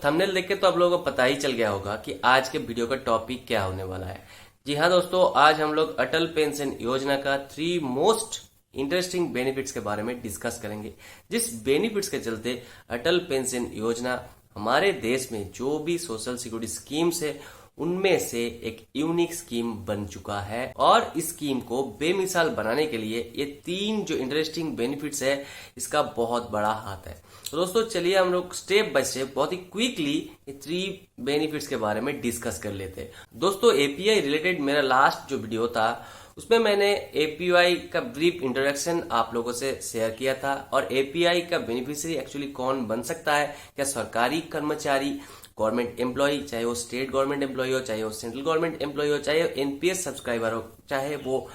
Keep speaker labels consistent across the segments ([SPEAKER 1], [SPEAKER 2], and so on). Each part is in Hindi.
[SPEAKER 1] थंबनेल देख के तो आप लोगों को पता ही चल गया होगा कि आज के वीडियो का टॉपिक क्या होने वाला है। जी हाँ दोस्तों, आज हम लोग अटल पेंशन योजना का 3 मोस्ट इंटरेस्टिंग बेनिफिट्स के बारे में डिस्कस करेंगे। जिस बेनिफिट्स के चलते अटल पेंशन योजना हमारे देश में जो भी सोशल सिक्योरिटी स्कीम्स है उनमें से एक यूनिक स्कीम बन चुका है और इस स्कीम को बेमिसाल बनाने के लिए ये 3 जो इंटरेस्टिंग बेनिफिट्स है इसका बहुत बड़ा हाथ है। तो दोस्तों चलिए हम लोग स्टेप बाय स्टेप बहुत ही क्विकली ये 3 बेनिफिट्स के बारे में डिस्कस कर लेते हैं। दोस्तों एपीआई रिलेटेड मेरा लास्ट जो वीडियो था उसमें मैंने एपीआई का ब्रीफ इंट्रोडक्शन आप लोगों से शेयर किया था और एपीआई का बेनिफिशियरी एक्चुअली कौन बन सकता है, क्या सरकारी कर्मचारी, गवर्नमेंट एम्प्लॉय, चाहे वो स्टेट गवर्नमेंट एम्प्लॉय हो, चाहे वो सेंट्रल गवर्नमेंट एम्प्लॉय हो, चाहे एनपीएस सब्सक्राइबर हो, चाहे वो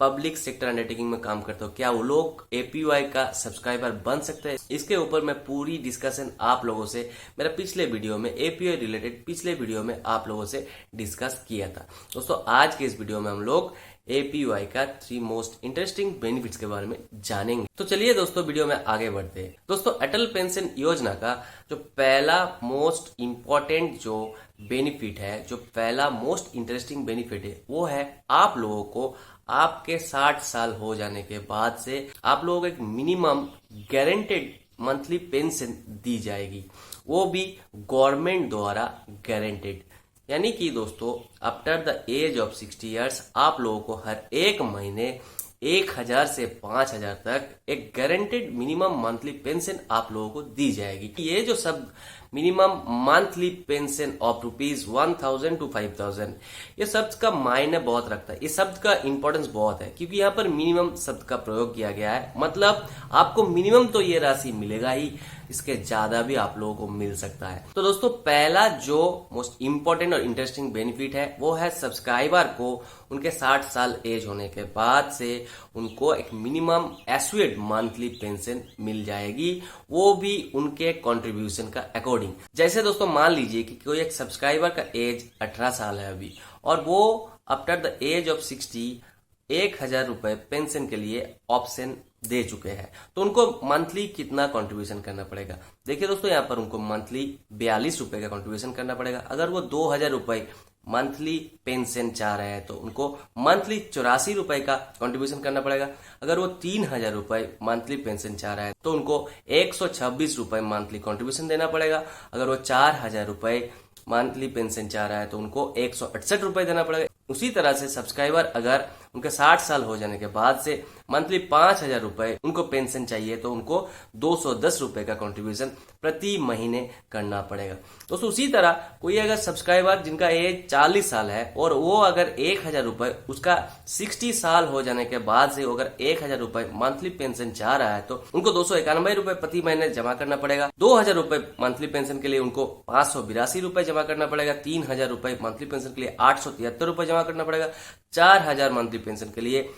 [SPEAKER 1] पब्लिक सेक्टर अंडरटेकिंग में काम करते हो, क्या वो लोग एपीवाई का सब्सक्राइबर बन सकते हैं। इसके ऊपर मैं पूरी डिस्कशन आप लोगों से मेरा पिछले वीडियो में एपीआई रिलेटेड पिछले वीडियो में आप लोगों से डिस्कस किया था। दोस्तों आज के इस वीडियो में हम लोग एपीवाई का 3 मोस्ट इंटरेस्टिंग बेनिफिट्स के बारे में जानेंगे। तो चलिए दोस्तों वीडियो में आगे बढ़ते हैं। दोस्तों अटल पेंशन योजना का जो पहला मोस्ट इंपॉर्टेंट जो बेनिफिट है, जो पहला मोस्ट इंटरेस्टिंग बेनिफिट है वो है आप लोगों को आपके 60 साल हो जाने के बाद से आप लोगों को एक मिनिमम गारंटेड मंथली पेंशन दी जाएगी, वो भी गवर्नमेंट द्वारा गारंटेड। यानी कि दोस्तों after the age of 60 years आप लोगों को हर एक महीने 1000 से 5000 तक एक गारंटेड मिनिमम मंथली पेंशन आप लोगों को दी जाएगी। ये जो सब minimum monthly pension of ₹1000 to 5000, ये शब्द का मायने बहुत रखता है, ये शब्द का इंपॉर्टेंस बहुत है क्योंकि यहाँ पर मिनिमम शब्द का प्रयोग किया गया है। मतलब आपको मिनिमम तो ये राशि मिलेगा ही, इसके ज्यादा भी आप लोगों को मिल सकता है। तो दोस्तों पहला जो मोस्ट इंपॉर्टेंट और इंटरेस्टिंग बेनिफिट है वो है सब्सक्राइबर को उनके 60 साल एज होने के बाद से उनको एक मिनिमम एस्योर्ड मंथली पेंशन मिल जाएगी, वो भी उनके कंट्रीब्यूशन का अकॉर्डिंग। जैसे दोस्तों मान लीजिए कि कोई एक सब्सक्राइबर का एज 18 साल है अभी और वो आफ्टर द एज ऑफ 60 1000 रुपए पेंशन के लिए ऑप्शन दे चुके हैं, तो उनको मंथली कितना कंट्रीब्यूशन करना पड़ेगा। देखिए दोस्तों यहाँ पर उनको मंथली 42 रुपए का कंट्रीब्यूशन करना पड़ेगा। अगर वो 2000 रुपए मंथली पेंशन चाह रहे हैं तो उनको मंथली 84 रुपए का कंट्रीब्यूशन करना पड़ेगा। अगर वो 3000 रुपए मंथली पेंशन चाह रहा है तो उनको 126 रुपए मंथली कंट्रीब्यूशन देना पड़ेगा। अगर वो 4000 रुपए मंथली पेंशन चाह रहा है तो उनको 168 रुपए देना पड़ेगा। उसी तरह से सब्सक्राइबर अगर उनके 60 साल हो जाने के बाद से मंथली 5000 रुपए उनको पेंशन चाहिए तो उनको 210 रुपए का कंट्रीब्यूशन प्रति महीने करना पड़ेगा। तो उसी तरह कोई अगर सब्सक्राइबर जिनका एज 40 साल है और वो अगर 1000 रुपए उसका 60 साल हो जाने के बाद से अगर 1000 रुपए मंथली पेंशन चाह रहा है तो उनको 291 रुपए प्रति महीने जमा करना पड़ेगा। 2000 रुपए मंथली पेंशन के लिए उनको 582 रुपए जमा करना पड़ेगा। 3000 रुपए मंथली पेंशन के लिए 873 रुपए जमा करना पड़ेगा। 4000 मंथली पेंशन के लिए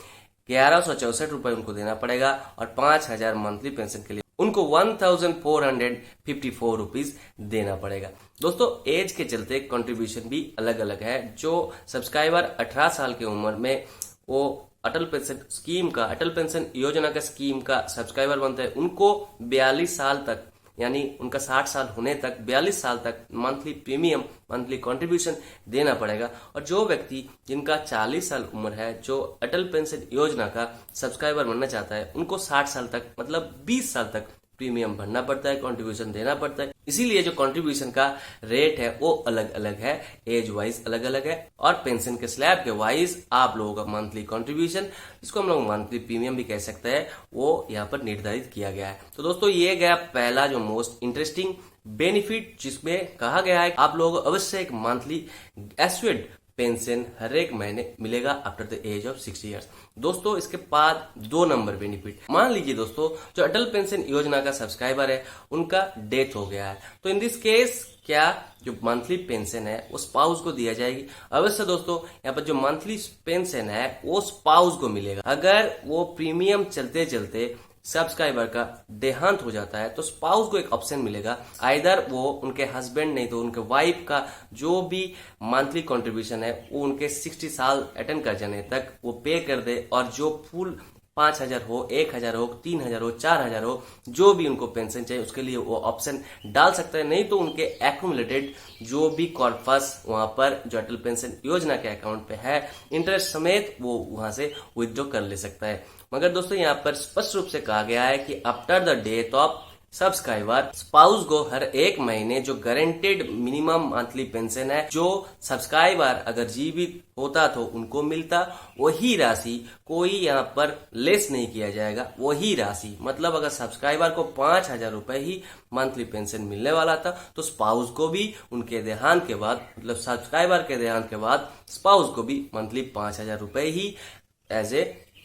[SPEAKER 1] 1164 रुपए उनको देना पड़ेगा और 5000 मंथली पेंशन के लिए उनको 1454 रुपीज देना पड़ेगा। दोस्तों एज के चलते कंट्रीब्यूशन भी अलग अलग है। जो सब्सक्राइबर 18 साल की उम्र में वो अटल पेंशन स्कीम का, अटल पेंशन योजना का स्कीम का सब्सक्राइबर बनते हैं उनको 42 साल तक यानी उनका 60 साल होने तक 42 साल तक मंथली प्रीमियम मंथली कंट्रीब्यूशन देना पड़ेगा। और जो व्यक्ति जिनका 40 साल उम्र है जो अटल पेंशन योजना का सब्सक्राइबर बनना चाहता है उनको 60 साल तक मतलब 20 साल तक प्रीमियम भरना पड़ता है, कंट्रीब्यूशन देना पड़ता है। इसीलिए जो कंट्रीब्यूशन का रेट है वो अलग अलग है, एज वाइज अलग अलग है और पेंशन के स्लैब के वाइज आप लोगों का मंथली कंट्रीब्यूशन, जिसको हम लोग मंथली प्रीमियम भी कह सकते हैं, वो यहाँ पर निर्धारित किया गया है। तो दोस्तों ये गया पहला जो मोस्ट इंटरेस्टिंग बेनिफिट जिसमें कहा गया है आप लोगों को अवश्य एक मंथली एस्योर्ड पेंशन हर एक महीने मिलेगा after the age of 60 years. दोस्तों इसके बाद 2 नंबर बेनिफिट, मान लीजिए दोस्तों जो अटल पेंशन योजना का सब्सक्राइबर है उनका डेथ हो गया है तो इन दिस केस क्या जो मंथली पेंशन है वो स्पाउस को दिया जाएगी। अवश्य दोस्तों यहाँ पर जो मंथली पेंशन है वो स्पाउस को मिलेगा। अगर वो प्रीमियम चलते चलते सब्सक्राइबर का देहांत हो जाता है तो स्पाउस को एक ऑप्शन मिलेगा, आइदर वो उनके हस्बैंड नहीं तो उनके वाइफ का जो भी मंथली कंट्रीब्यूशन है वो उनके 60 साल अटेंड कर जाने तक वो पे कर दे और जो फुल 5,000 हो, 1,000 हो, 3,000 हो, 4,000 हो, जो भी उनको पेंशन चाहिए उसके लिए वो ऑप्शन डाल सकते हैं। नहीं तो उनके एक्यूमुलेटेड जो भी कॉर्पस वहां पर जो अटल पेंशन योजना के अकाउंट पे है, इंटरेस्ट समेत वो वहां से विथड्रॉ कर ले सकता है। मगर दोस्तों यहाँ पर स्पष्ट रूप से कहा गया है कि after the death of subscriber, spouse को हर एक महीने जो गारंटेड मिनिमम मंथली पेंशन है, जो सब्सक्राइबर अगर जीवित होता तो उनको मिलता, वही राशि कोई यहाँ पर लेस नहीं किया जाएगा। वही राशि मतलब अगर सब्सक्राइबर को 5,000 रुपए ही मंथली पेंशन मिलने वाला था तो स्पाउस को भी उनके देहांत के बाद, मतलब सब्सक्राइबर के देहांत के बाद स्पाउस को भी मंथली 5,000 रुपए ही एज ए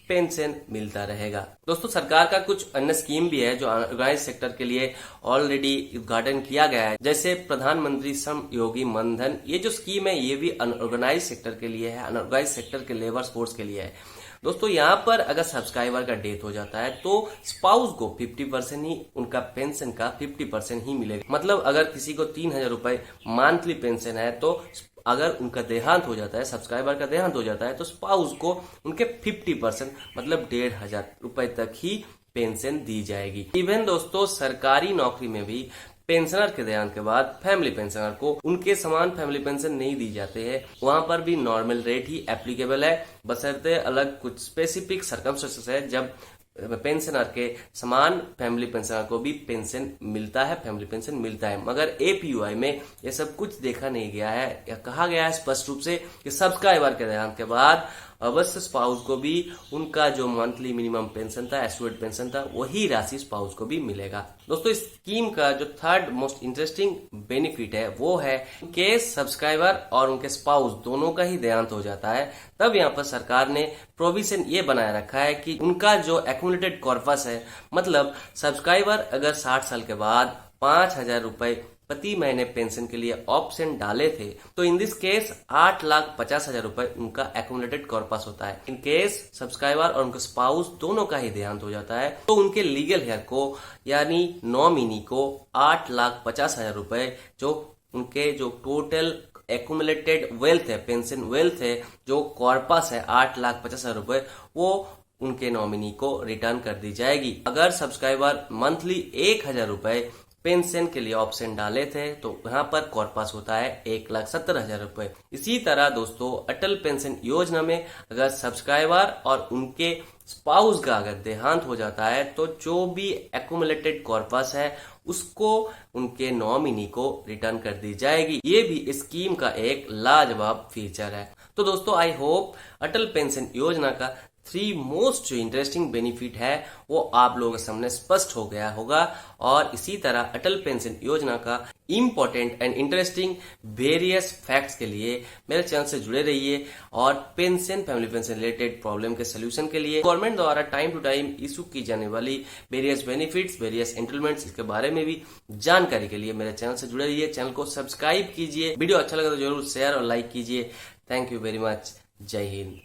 [SPEAKER 1] पेंशन मिलता रहेगा। दोस्तों सरकार का कुछ अन्य स्कीम भी है जो अनऑर्गेनाइज सेक्टर के लिए ऑलरेडी उद्घाटन किया गया है, जैसे प्रधानमंत्री श्रम योगी मनधन। ये जो स्कीम है ये भी अनऑर्गेनाइज सेक्टर के लिए है, अनऑर्गेनाइज सेक्टर के लेबर फोर्स के लिए है। दोस्तों यहाँ पर अगर सब्सक्राइबर का डेथ हो जाता है तो स्पाउस को 50% ही उनका पेंशन का 50% ही मिलेगा। मतलब अगर किसी को 3,000 रुपए मंथली पेंशन है तो अगर उनका देहांत हो जाता है, सब्सक्राइबर का देहांत हो जाता है तो स्पाउस को उनके 50% मतलब 1,500 रुपए तक ही पेंशन दी जाएगी। इवन दोस्तों सरकारी नौकरी में भी पेंशनर के देहांत के बाद फैमिली पेंशनर को उनके समान फैमिली पेंशन नहीं दी जाते हैं, वहां पर भी नॉर्मल रेट ही एप्लीकेबल है, बशर्ते अलग कुछ स्पेसिफिक सर्कमस्टेंसेस है जब पेंशनर के समान फैमिली पेंशनर को भी पेंशन मिलता है, फैमिली पेंशन मिलता है। मगर एपीयूआई में ये सब कुछ देखा नहीं गया है, या कहा गया है स्पष्ट रूप से कि सब्सक्राइबर के देहांत के बाद अवश्य स्पाउस को भी उनका जो मंथली मिनिमम पेंशन था, एस्योर्ड पेंशन था, वही राशि स्पाउस को भी मिलेगा। दोस्तों इस स्कीम का जो थर्ड मोस्ट इंटरेस्टिंग बेनिफिट है वो है कि सब्सक्राइबर और उनके स्पाउस दोनों का ही देहांत हो जाता है, तब यहाँ पर सरकार ने प्रोविजन ये बनाया रखा है कि उनका जो एक्यूमुलेटेड कॉर्पस है, मतलब सब्सक्राइबर अगर 60 साल के बाद 5,000 रुपए प्रति महीने पेंशन के लिए ऑप्शन डाले थे तो इन दिस केस 8,50,000 रुपए उनका एक्यूमुलेटेड कॉर्पस होता है। इन केस सब्सक्राइबर और उनका स्पाउस दोनों का ही देहांत हो जाता है तो उनके लीगल हेयर को यानी नॉमिनी को 8,50,000 रुपए जो उनके जो टोटल एक्यूमुलेटेड वेल्थ है, पेंशन वेल्थ है, जो कॉर्पस है 8,50,000 रुपए, वो उनके नॉमिनी को रिटर्न कर दी जाएगी। अगर सब्सक्राइबर मंथली 1,000 रुपए पेंशन के लिए ऑप्शन डाले थे तो यहाँ पर कॉर्पस होता है 1,70,000 रुपए। इसी तरह दोस्तों अटल पेंशन योजना में अगर सब्सक्राइबर और उनके स्पाउस का अगर देहांत हो जाता है तो जो भी एक्यूमुलेटेड कॉर्पस है उसको उनके नॉमिनी को रिटर्न कर दी जाएगी। ये भी स्कीम का एक लाजवाब फीचर है। तो दोस्तों आई होप अटल पेंशन योजना का 3 मोस्ट जो इंटरेस्टिंग बेनिफिट है वो आप लोगों के सामने स्पष्ट हो गया होगा। और इसी तरह अटल पेंशन योजना का important and interesting various facts के लिए मेरे चैनल से जुड़े रहिए और pension, family pension related problem के सोल्यूशन के लिए गवर्नमेंट द्वारा टाइम टू टाइम इशू की जाने वाली वेरियस बेनिफिट्स, वेरियस एंटरटेनमेंट्स, इसके बारे में भी जानकारी के लिए मेरे चैनल से जुड़े रहिए। चैनल को सब्सक्राइब कीजिए, वीडियो अच्छा लगा तो जरूर शेयर और लाइक कीजिए। Thank you very much. जय हिंद।